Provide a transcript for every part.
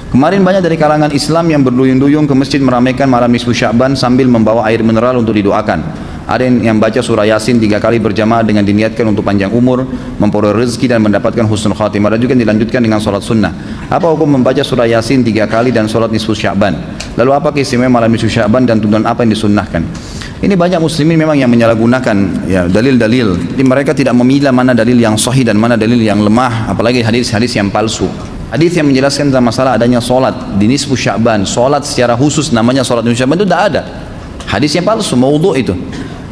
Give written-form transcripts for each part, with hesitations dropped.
Kemarin banyak dari kalangan Islam yang berduyun-duyung ke masjid meramaikan malam nisfu Sya'ban sambil membawa air mineral untuk didoakan. Ada yang baca surah Yasin 3 kali berjamaah dengan diniatkan untuk panjang umur, memperoleh rezeki dan mendapatkan husnul khatimah. Ada juga yang dilanjutkan dengan sholat sunnah. Apa hukum membaca surah Yasin 3 kali dan sholat nisfu Sya'ban? Lalu apa keistimewaan malam nisfu Sya'ban dan tuntunan apa yang disunnahkan? Ini banyak muslimin memang yang menyalahgunakan ya dalil-dalil. Jadi mereka tidak memilah mana dalil yang sahih dan mana dalil yang lemah, apalagi hadis-hadis yang palsu. Hadis yang menjelaskan tentang masalah adanya solat di nisfu Sya'ban, solat secara khusus namanya solat nisfu Sya'ban itu tidak ada. Hadisnya palsu, maudhu' itu.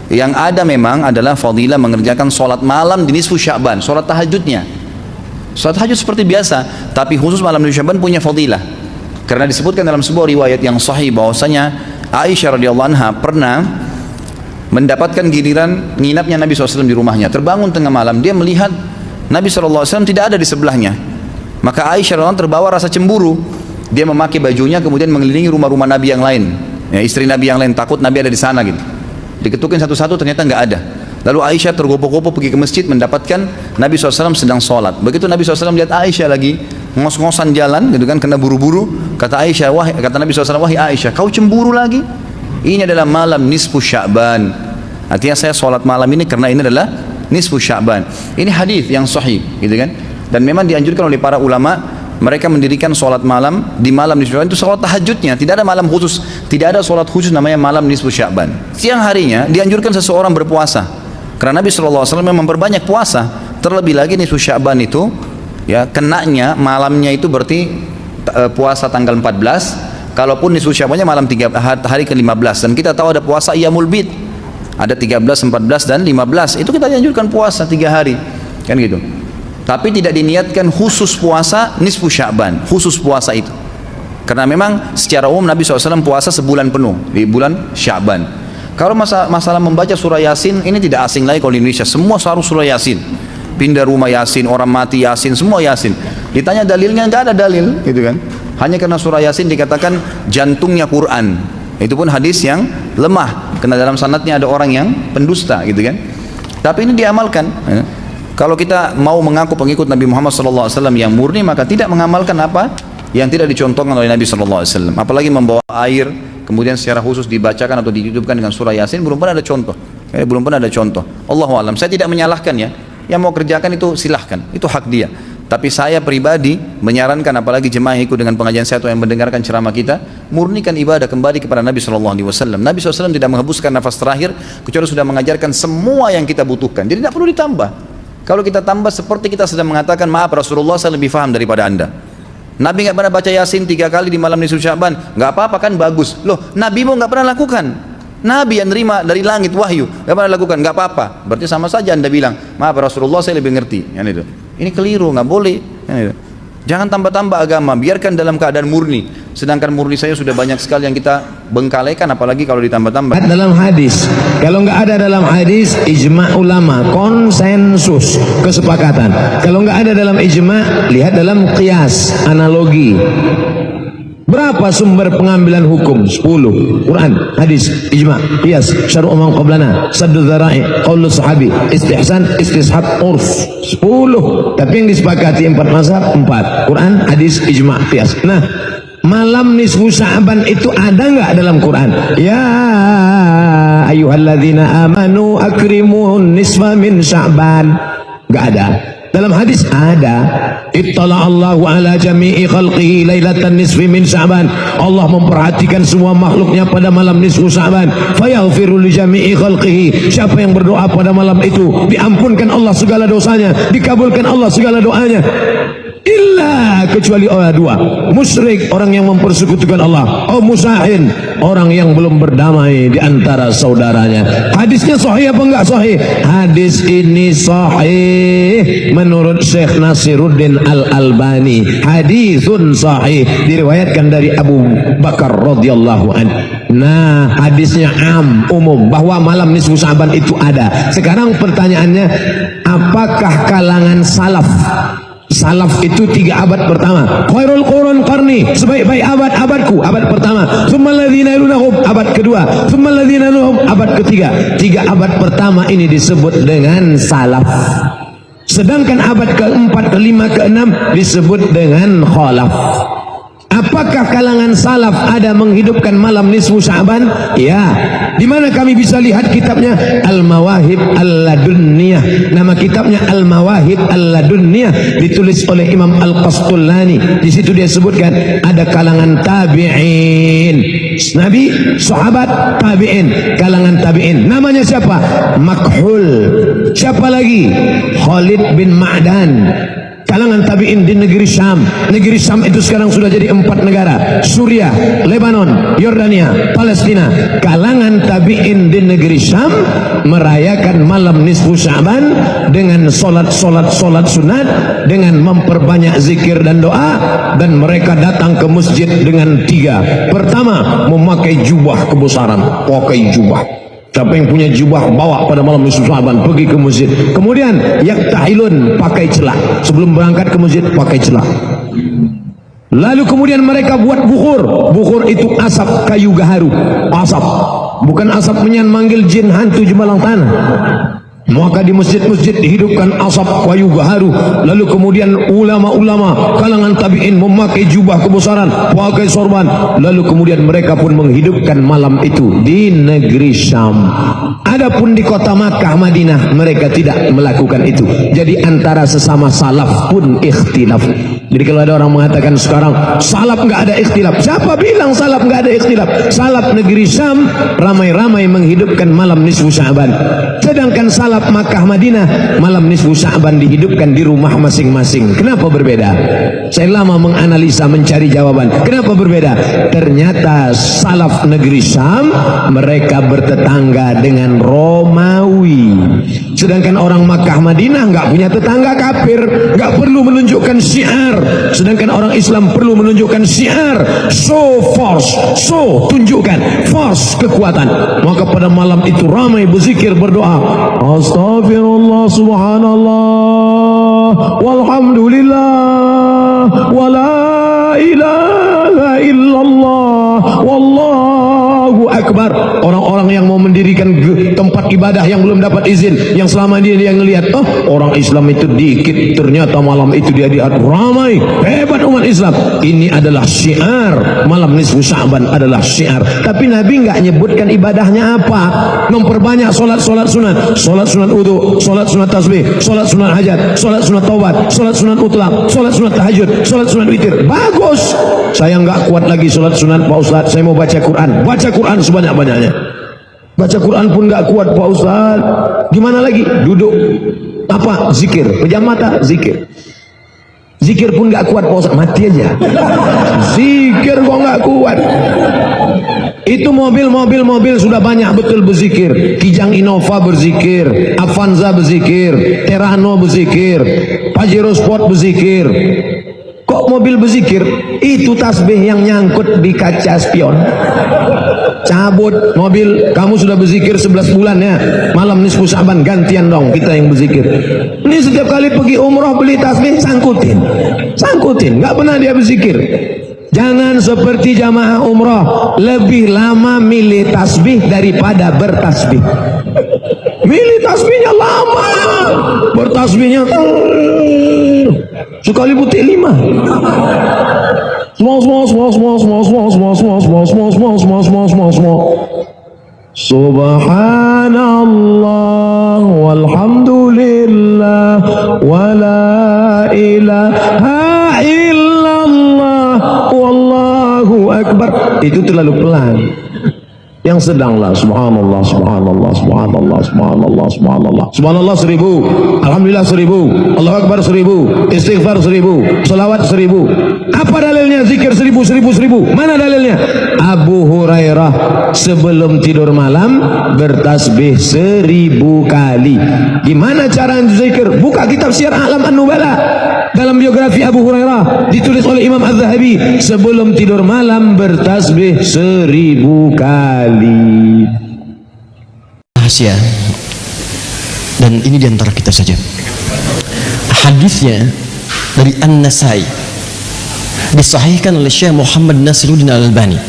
Yang ada memang adalah fadilah mengerjakan solat malam di nisfu Sya'ban, solat tahajudnya. Solat tahajud seperti biasa, tapi khusus malam nisfu Sya'ban punya fadilah. Karena disebutkan dalam sebuah riwayat yang sahih bahwasanya Aisyah radhiyallahu anha pernah mendapatkan giliran nginapnya Nabi SAW di rumahnya. Terbangun tengah malam, dia melihat Nabi SAW tidak ada di sebelahnya. Maka Aisyah radhiyallahu anha terbawa rasa cemburu. Dia memakai bajunya kemudian mengelilingi rumah-rumah Nabi yang lain, ya, istri Nabi yang lain, takut Nabi ada di sana gitu. Diketukin satu-satu, ternyata nggak ada. Lalu Aisyah tergopoh-gopoh pergi ke masjid mendapatkan Nabi SAW sedang sholat. Begitu Nabi SAW lihat Aisyah lagi ngos-ngosan jalan gitu kan, kena buru-buru, kata Nabi SAW, wahai Aisyah, kau cemburu lagi? Ini adalah malam nisfu Sya'ban. Artinya saya sholat malam ini karena ini adalah nisfu Sya'ban. Ini hadis yang sahih gitu kan. Dan memang dianjurkan oleh para ulama, mereka mendirikan sholat malam di malam nisfu Sya'ban itu sholat tahajudnya, tidak ada malam khusus, tidak ada sholat khusus namanya malam nisfu Sya'ban. Siang harinya dianjurkan seseorang berpuasa, karena Nabi SAW memperbanyak puasa. Terlebih lagi nisfu Sya'ban itu ya kenanya malamnya itu berarti puasa tanggal 14, kalaupun nisfu Sya'bannya malam hari ke-15. Dan kita tahu ada puasa Iyamul Bid, ada 13, 14 dan 15, itu kita dianjurkan puasa 3 hari kan gitu. Tapi tidak diniatkan khusus puasa nisfu Sya'ban, khusus puasa itu. Karena memang secara umum Nabi SAW puasa sebulan penuh di bulan Sya'ban. Kalau masalah membaca surah Yasin, ini tidak asing lagi kalau di Indonesia. Semua selalu surah Yasin. Pindah rumah Yasin, orang mati Yasin, semua Yasin. Ditanya dalilnya, nggak ada dalil, gitu kan. Hanya karena surah Yasin dikatakan jantungnya Quran. Itu pun hadis yang lemah, karena dalam sanadnya ada orang yang pendusta, gitu kan. Tapi ini diamalkan. Ya. Kalau kita mau mengaku pengikut Nabi Muhammad SAW yang murni, maka tidak mengamalkan apa yang tidak dicontohkan oleh Nabi SAW. Apalagi membawa air, kemudian secara khusus dibacakan atau ditutupkan dengan surah Yasin, belum pernah ada contoh. Belum pernah ada contoh. Allahu a'lam. Saya tidak menyalahkan ya. Yang mau kerjakan itu silahkan, itu hak dia. Tapi saya pribadi menyarankan, apalagi jemaah yang ikut dengan pengajian saya atau yang mendengarkan ceramah kita, murnikan ibadah kembali kepada Nabi SAW. Nabi SAW tidak menghembuskan nafas terakhir kecuali sudah mengajarkan semua yang kita butuhkan. Jadi tidak perlu ditambah. Kalau kita tambah seperti kita sedang mengatakan, maaf Rasulullah saya lebih faham daripada anda. Nabi nggak pernah baca Yasin 3 kali di malam nisfu Sya'ban, nggak apa-apa kan, bagus. Loh, Nabi mau nggak pernah lakukan. Nabi yang nerima dari langit wahyu nggak pernah lakukan, nggak apa-apa. Berarti sama saja anda bilang, maaf Rasulullah saya lebih ngerti. Yang itu. Ini keliru, nggak boleh. Yang itu. Jangan tambah-tambah agama, biarkan dalam keadaan murni. Sedangkan murni saya sudah banyak sekali yang kita bengkalaikan, apalagi kalau ditambah-tambah. Dalam hadis, kalau nggak ada dalam hadis, ijma' ulama, konsensus, kesepakatan. Kalau nggak ada dalam ijma', lihat dalam qiyas, analogi. Berapa sumber pengambilan hukum? 10. Quran, hadis, ijma', qiyas, syar'u man qablana, saddu dzara'i, qaulus sahabi, istihsan, istishab, urf. 10. Tapi yang disepakati 4 mazhab, 4. Quran, hadis, ijma', qiyas. Nah, malam nisfu Sya'ban itu ada nggak dalam Quran? Ya ayyuhalladzina amanu akrimun nisfa min Sya'ban. Nggak ada. Dalam hadis ada. Ittala'allahu ala jami'i khalqihi lailatan nisfi min Sya'ban. Allah memperhatikan semua makhluknya pada malam nisfu Sya'ban. Fayaghfiru li jami'i khalqihi. Siapa yang berdoa pada malam itu, diampunkan Allah segala dosanya, dikabulkan Allah segala doanya. Illa kecuali orang dua, musyrik, orang yang mempersekutukan Allah, oh musahin, orang yang belum berdamai di antara saudaranya. Hadisnya sahih apa enggak sahih? Hadis ini sahih menurut Syekh Nasiruddin Al-Albani. Hadisun sahih, diriwayatkan dari Abu Bakar radhiyallahu anhu. Nah, hadisnya umum bahwa malam nisfu Sya'ban itu ada. Sekarang pertanyaannya, apakah kalangan salaf? Salaf itu 3 abad pertama. Khairul qurun qarni, sebaik-baik abadku, abad pertama. Tsummal ladzina yalunahum, abad kedua. Tsummal ladzina yalunahum, abad ketiga. 3 abad pertama ini disebut dengan salaf. Sedangkan abad keempat, kelima, keenam disebut dengan khalaf. Apakah kalangan salaf ada menghidupkan malam nisfu Sya'ban? Ya. Di mana kami bisa lihat kitabnya? Al-Mawahib Al-Ladunniyah. Nama kitabnya Al-Mawahib Al-Ladunniyah, ditulis oleh Imam Al-Qastullani. Di situ dia sebutkan ada kalangan tabi'in. Nabi, sahabat, tabi'in, kalangan tabi'in. Namanya siapa? Makhul. Siapa lagi? Khalid bin Ma'dan. Kalangan tabi'in di negeri Syam. Negeri Syam itu sekarang sudah jadi 4 negara: Suriah, Lebanon, Yordania, Palestina. Kalangan tabi'in di negeri Syam merayakan malam nisfu Sya'ban dengan solat sunat, dengan memperbanyak zikir dan doa, dan mereka datang ke masjid dengan 3. Pertama, memakai jubah kebesaran, pakai jubah. Siapa yang punya jubah bawa pada malam nisfu Sya'ban, pergi ke masjid. Kemudian yaktahilun, pakai celak. Sebelum berangkat ke masjid pakai celak. Lalu kemudian mereka buat bukhur. Bukhur itu asap kayu gaharu. Asap, bukan asap menyan manggil jin hantu jemalang tanah. Maka di masjid-masjid dihidupkan asap kayu gaharu. Lalu kemudian ulama-ulama kalangan tabi'in memakai jubah kebesaran, pakai sorban. Lalu kemudian mereka pun menghidupkan malam itu di negeri Syam. Adapun di kota Makkah, Madinah, mereka tidak melakukan itu. Jadi antara sesama salaf pun ikhtilaf. Jadi kalau ada orang mengatakan sekarang salaf nggak ada ikhtilaf, siapa bilang salaf nggak ada ikhtilaf? Salaf negeri Syam ramai-ramai menghidupkan malam nisfu Sya'ban. Sedangkan salaf Makkah, Madinah, malam nisfu Sya'ban dihidupkan di rumah masing-masing. Kenapa berbeda? Saya lama menganalisa, mencari jawaban. Kenapa berbeda? Ternyata salaf negeri Syam mereka bertetangga dengan Romawi. Sedangkan orang Makkah, Madinah nggak punya tetangga kafir, nggak perlu menunjukkan syiar. Sedangkan orang Islam perlu menunjukkan syiar. Show force, show, tunjukkan force, kekuatan. Maka pada malam itu ramai berzikir, berdoa. Astaghfirullah, subhanallah, walhamdulillah, wala ilaha illallah, wallahu akbar. Orang-orang yang mau mendirikan tempat ibadah yang belum dapat izin, yang selama ini dia ngelihat, oh orang Islam itu dikit, ternyata malam itu dia lihat ramai, hebat umat Islam. Ini adalah syiar, malam nisfu Sya'ban adalah syiar. Tapi Nabi nggak nyebutkan ibadahnya apa. Memperbanyak solat sunat, solat sunat wudu, solat sunat tasbih, solat sunat hajat, solat sunat taubat, solat sunat mutlak, solat sunat tahajud, solat sunat witir. Bagus. Saya nggak kuat lagi solat sunat, Pak Ustaz. Saya mau baca Quran. Baca Quran sebanyak-banyaknya. Baca Quran pun nggak kuat, Pak Ustaz. Gimana lagi? Duduk. Apa? Zikir. Pejam mata, zikir. Zikir pun nggak kuat, Pak Ustaz. Mati aja. Zikir kok nggak kuat. Itu mobil sudah banyak betul berzikir. Kijang Innova berzikir, Avanza berzikir, Terrano berzikir, Pajero Sport berzikir. Kok mobil berzikir? Itu tasbih yang nyangkut di kaca spion. Cabut mobil, kamu sudah berzikir 11 bulan ya. Malam nisfu Sya'ban gantian dong kita yang berzikir. Ini setiap kali pergi umroh beli tasbih sangkutin, nggak pernah dia berzikir. Jangan seperti jamaah umroh, lebih lama milih tasbih daripada bertasbih. Milih tasbihnya lama, bertasbihnya sekali butik 5. Subhanallah walhamdulillah wala ilaha illallah wallahu akbar. Itu terlalu pelan. Yang sedanglah subhanallah, subhanallah, subhanallah, subhanallah, subhanallah, subhanallah 1000, alhamdulillah 1000, Allahu akbar 1000, istighfar 1000, salawat 1000. Apa dalilnya zikir 1000? Mana dalilnya? Abu Hurairah sebelum tidur malam bertasbih 1000 kali. Gimana cara zikir? Buka kitab Syiar A'lam An-Nubala. Dalam biografi Abu Hurairah ditulis oleh Imam Az-Zahabi, sebelum tidur malam bertasbih 1000 kali. Rahasia, dan ini diantara kita saja. Hadisnya dari An-Nasai, disahihkan oleh Syekh Muhammad Nasiruddin Al-Albani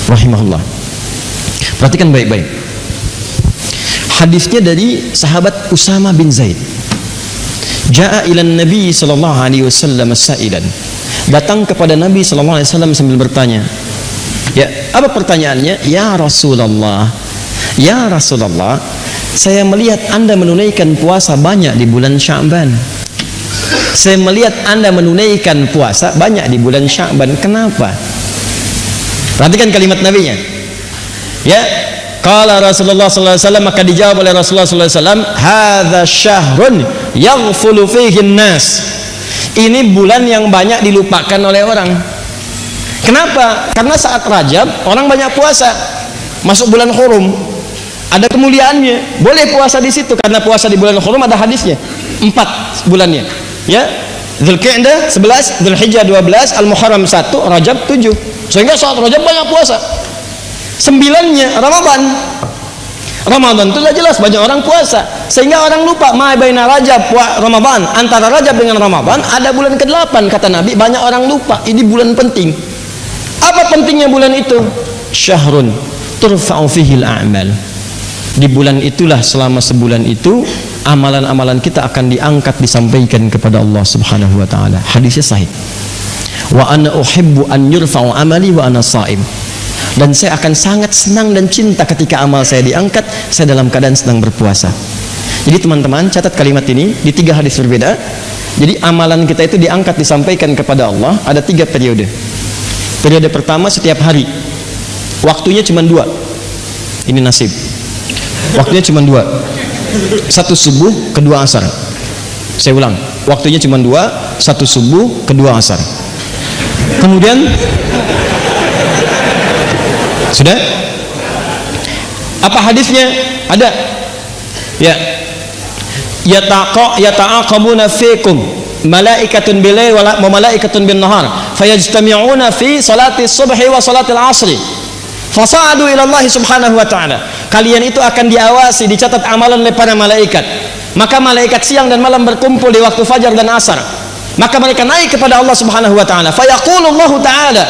rahimahullah. Perhatikan baik-baik. Hadisnya dari sahabat Usama bin Zaid. Ja'a ila Nabi sallallahu alaihi wasallam sa'ilan datang kepada Nabi SAW sambil bertanya. Ya, apa pertanyaannya? Ya Rasulullah, ya Rasulullah, saya melihat Anda menunaikan puasa banyak di bulan Sya'ban. Saya melihat Anda menunaikan puasa banyak di bulan Sya'ban. Kenapa? Perhatikan kalimat Nabi-nya. Ya, qala Rasulullah sallallahu alaihi wasallam, maka dijawab oleh Rasulullah sallallahu alaihi wasallam, hadza syahrun yaghfulu fihi an-nas. Ini bulan yang banyak dilupakan oleh orang. Kenapa? Karena saat Rajab orang banyak puasa. Masuk bulan Hurum, ada kemuliaannya. Boleh puasa di situ karena puasa di bulan Hurum ada hadisnya. 4 bulannya. Ya, Dzulqa'dah 11, Dzulhijjah 12, Al-Muharram 1, Rajab 7. Sehingga saat Rajab banyak puasa. 9-nya Ramadan. Ramadan itu sudah jelas banyak orang puasa. Sehingga orang lupa ma baina Rajab wa Ramadan. Antara Rajab dengan Ramadan ada bulan ke-8 kata Nabi, banyak orang lupa. Ini bulan penting. Apa pentingnya bulan itu? Syahrun turfa'u fihi al-a'mal. Di bulan itulah, selama sebulan itu amalan-amalan kita akan diangkat, disampaikan kepada Allah Subhanahu wa taala. Hadisnya sahih. Wa ana uhibbu an yurfa'u amali wa ana sha'im. Dan saya akan sangat senang dan cinta ketika amal saya diangkat, saya dalam keadaan sedang berpuasa. Jadi teman-teman catat kalimat ini di 3 hadis berbeda. Jadi amalan kita itu diangkat, disampaikan kepada Allah ada 3 periode. Periode pertama setiap hari, waktunya cuma 2. Ini nasib. Waktunya cuma 2. 1 subuh, kedua asar. Saya ulang, waktunya cuma 2, 1 subuh, kedua asar. Kemudian sudah? Apa hadisnya? Ada. Ya. Yata'aqabuna fikum malaikatun bil-lail wa malaikatun bin-nahar fayajtami'una fi salati subhi wa salati al-'asri fasa'adu ila Allah Subhanahu wa ta'ala. Kalian itu akan diawasi, dicatat amalan oleh para malaikat. Maka malaikat siang dan malam berkumpul di waktu fajar dan asar. Maka mereka naik kepada Allah Subhanahu wa ta'ala. Fayaqulullahu ta'ala,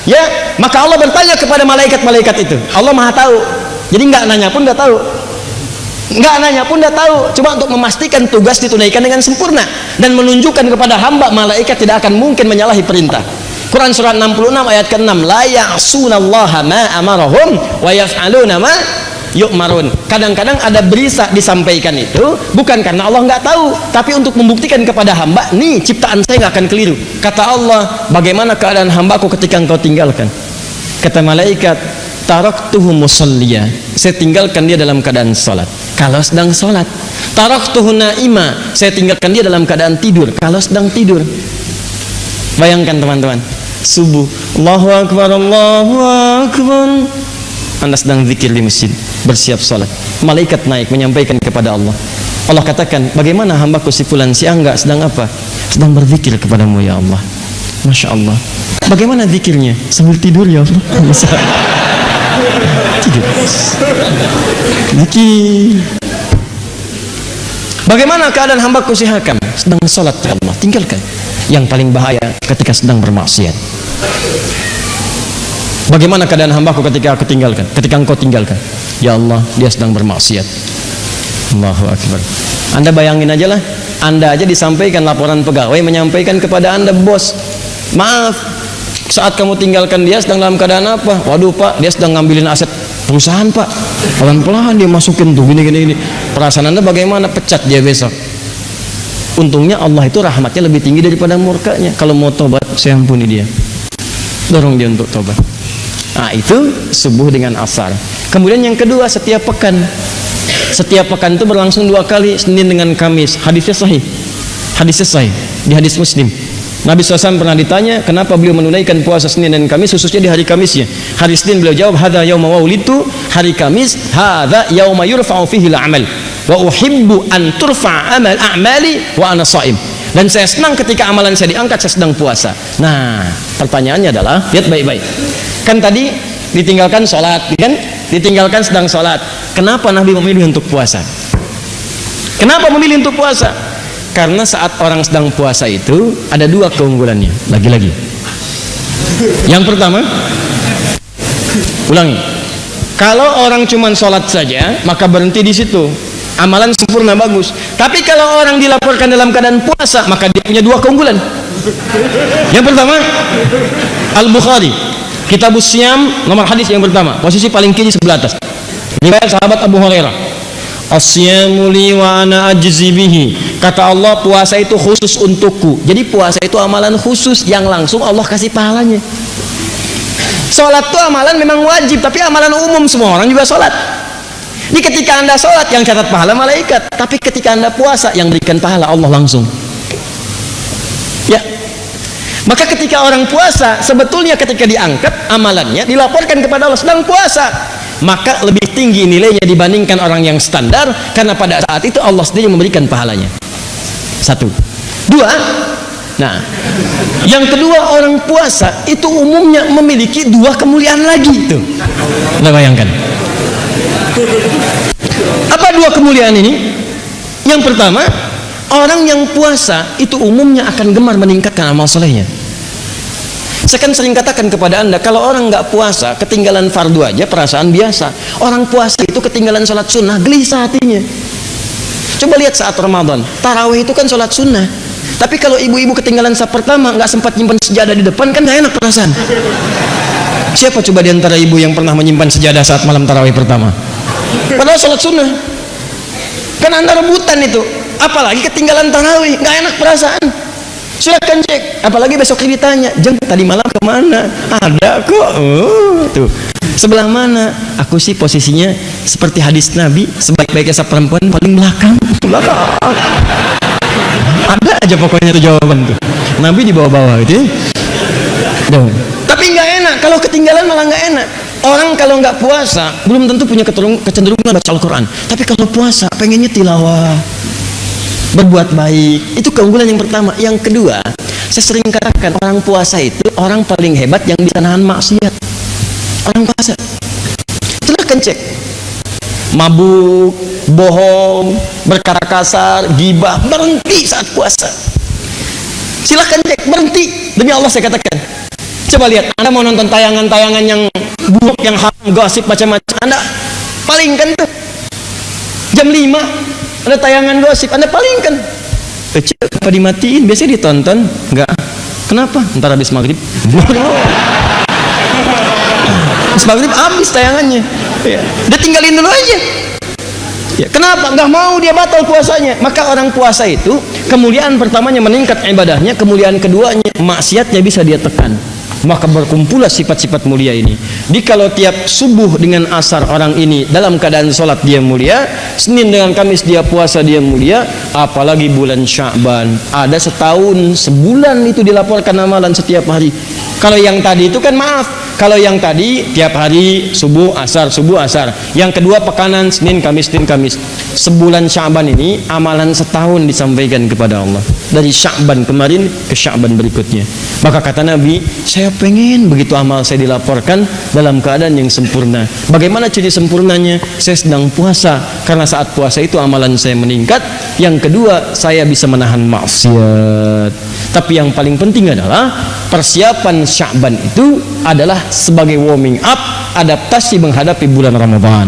ya, maka Allah bertanya kepada malaikat-malaikat itu. Allah Maha tahu. Jadi enggak nanya pun udah tahu. Enggak nanya pun udah tahu. Cuma untuk memastikan tugas ditunaikan dengan sempurna dan menunjukkan kepada hamba malaikat tidak akan mungkin menyalahi perintah. Quran surat 66 ayat ke-6, la ya'sunallaha ma amarahum wa yaf'aluna ma yu'marun. Kadang-kadang ada berita disampaikan itu bukan karena Allah nggak tahu, tapi untuk membuktikan kepada hamba, nih ciptaan saya nggak akan keliru. Kata Allah, bagaimana keadaan hambaku ketika engkau tinggalkan? Kata malaikat, taraktuhu musalliya, saya tinggalkan dia dalam keadaan salat kalau sedang salat. Taraktuhu naima, saya tinggalkan dia dalam keadaan tidur kalau sedang tidur. Bayangkan teman-teman, subuh, Allahu Akbar, Allahu Akbar, Anda sedang zikir di masjid, bersiap salat, malaikat naik menyampaikan kepada Allah. Allah katakan, bagaimana hambaku si fulan si Angga sedang apa? Sedang berzikir kepadamu ya Allah. Masya Allah. Bagaimana zikirnya? Sambil tidur ya Allah. Tidur. Zikir. Bagaimana keadaan hambaku si Hakam? Sedang salat ya Allah. Tinggalkan. Yang paling bahaya ketika sedang bermaksiat. Bagaimana keadaan hambaku ketika aku tinggalkan? Ketika engkau tinggalkan, ya Allah, dia sedang bermaksiat. Allahu Akbar. Anda bayangin aja lah, Anda aja disampaikan laporan pegawai menyampaikan kepada Anda, bos, maaf, saat kamu tinggalkan dia sedang dalam keadaan apa? Waduh Pak, dia sedang ngambilin aset perusahaan Pak. Pelan-pelan dia masukin tuh gini. Perasaan Anda bagaimana? Pecat dia besok. Untungnya Allah itu rahmatnya lebih tinggi daripada murkanya. Kalau mau tobat, saya ampuni dia, dorong dia untuk tobat. Nah itu subuh dengan asar. Kemudian yang kedua, setiap pekan. Setiap pekan itu berlangsung 2 kali, Senin dengan Kamis. Hadisnya sahih. Hadisnya sahih di hadis Muslim. Nabi SAW pernah ditanya kenapa beliau menunaikan puasa Senin dan Kamis, khususnya di hari Kamisnya. Hari Senin beliau jawab, hadza yauma waulitu. Hari Kamis, hadza yauma yurfa'u fihi al-amal wa uhibbu an turfa'a amal a'mali wa ana sha'im. Dan saya senang ketika amalan saya diangkat, saya sedang puasa. Nah, pertanyaannya adalah, lihat baik-baik. Kan tadi ditinggalkan sholat, kan? Ditinggalkan sedang sholat. Kenapa Nabi memilih untuk puasa? Kenapa memilih untuk puasa? Karena saat orang sedang puasa itu ada 2 keunggulannya. Lagi-lagi. Yang pertama, ulangi. Kalau orang cuma sholat saja, maka berhenti di situ. Amalan sempurna bagus. Tapi kalau orang dilaporkan dalam keadaan puasa, maka dia punya 2 keunggulan. Yang pertama, Al-Bukhari, Kitabus Siyam, nomor hadis yang pertama, posisi paling kiri sebelah atas. Riwayat sahabat Abu Hurairah. As-siyamu li wa ana ajzi bihi. Kata Allah, puasa itu khusus untukku. Jadi puasa itu amalan khusus yang langsung Allah kasih pahalanya. Sholat itu amalan memang wajib, tapi amalan umum, semua orang juga sholat. Jadi ketika anda sholat yang catat pahala malaikat, tapi ketika anda puasa yang berikan pahala Allah langsung. Ya. Maka ketika orang puasa, sebetulnya ketika diangkat amalannya dilaporkan kepada Allah sedang puasa, maka lebih tinggi nilainya dibandingkan orang yang standar, karena pada saat itu Allah sendiri memberikan pahalanya. Satu. Dua, nah, yang kedua, orang puasa itu umumnya memiliki dua kemuliaan lagi tuh. Anda bayangkan. Apa dua kemuliaan ini? Yang pertama, orang yang puasa itu umumnya akan gemar meningkatkan amal solehnya. Saya kan sering katakan kepada anda, kalau orang nggak puasa, ketinggalan fardu aja perasaan biasa. Orang puasa itu ketinggalan sholat sunnah, gelisah hatinya. Coba lihat saat Ramadan, tarawih itu kan sholat sunnah. Tapi kalau ibu-ibu ketinggalan saf pertama, nggak sempat nyimpan sejadah di depan, kan nggak enak perasaan. Siapa coba di antara ibu yang pernah menyimpan sejadah saat malam tarawih pertama? Padahal sholat sunnah. Kan anda rebutan itu. Apalagi ketinggalan tarawih, nggak enak perasaan. Silakan cek. Apalagi besok ditanya, Jeng tadi malam kemana? Ada kok. Tuh. Sebelah mana? Aku sih posisinya seperti hadis Nabi, sebaik-baiknya saf perempuan paling belakang. Ada aja pokoknya tuh jawaban tuh. Nabi di bawah-bawah gitu. Tapi nggak enak. Kalau ketinggalan malah nggak enak. Orang kalau nggak puasa belum tentu punya kecenderungan baca Al-Quran. Tapi kalau puasa pengennya tilawah, berbuat baik. Itu keunggulan yang pertama. Yang kedua, saya sering katakan orang puasa itu orang paling hebat yang bisa nahan maksiat. Orang puasa. Silahkan cek. Mabuk, bohong, berkata kasar, gibah, berhenti saat puasa. Silahkan cek, berhenti. Demi Allah saya katakan. Coba lihat, anda mau nonton tayangan-tayangan yang buruk, yang haram, gosip, macam-macam, anda palingkan tuh. Jam 5 ada tayangan gosip, anda palingkan. Kecil apa dimatiin? Biasanya ditonton. Enggak. Kenapa? Ntar habis maghrib. Habis maghrib habis tayangannya. Ya. Dia tinggalin dulu aja. Ya. Kenapa? Nggak mau dia batal puasanya. Maka orang puasa itu kemuliaan pertamanya meningkat ibadahnya, kemuliaan keduanya maksiatnya bisa dia tekan. Maka berkumpullah sifat-sifat mulia ini. Jadi kalau tiap subuh dengan asar orang ini dalam keadaan sholat dia mulia, Senin dengan Kamis dia puasa dia mulia, apalagi bulan Sya'ban. Ada setahun, sebulan itu dilaporkan amalan setiap hari. Kalau yang tadi itu kan maaf, kalau yang tadi tiap hari subuh asar, subuh asar. Yang kedua pekanan Senin Kamis, Senin Kamis. Sebulan Sya'ban ini amalan setahun disampaikan kepada Allah. Dari Sya'ban kemarin ke Sya'ban berikutnya. Maka kata Nabi, saya pengen begitu amal saya dilaporkan dalam keadaan yang sempurna. Bagaimana ciri sempurnanya? Saya sedang puasa, karena saat puasa itu amalan saya meningkat. Yang kedua, saya bisa menahan maksiat. Tapi yang paling penting adalah persiapan Sya'ban itu adalah sebagai warming up, adaptasi menghadapi bulan Ramadan.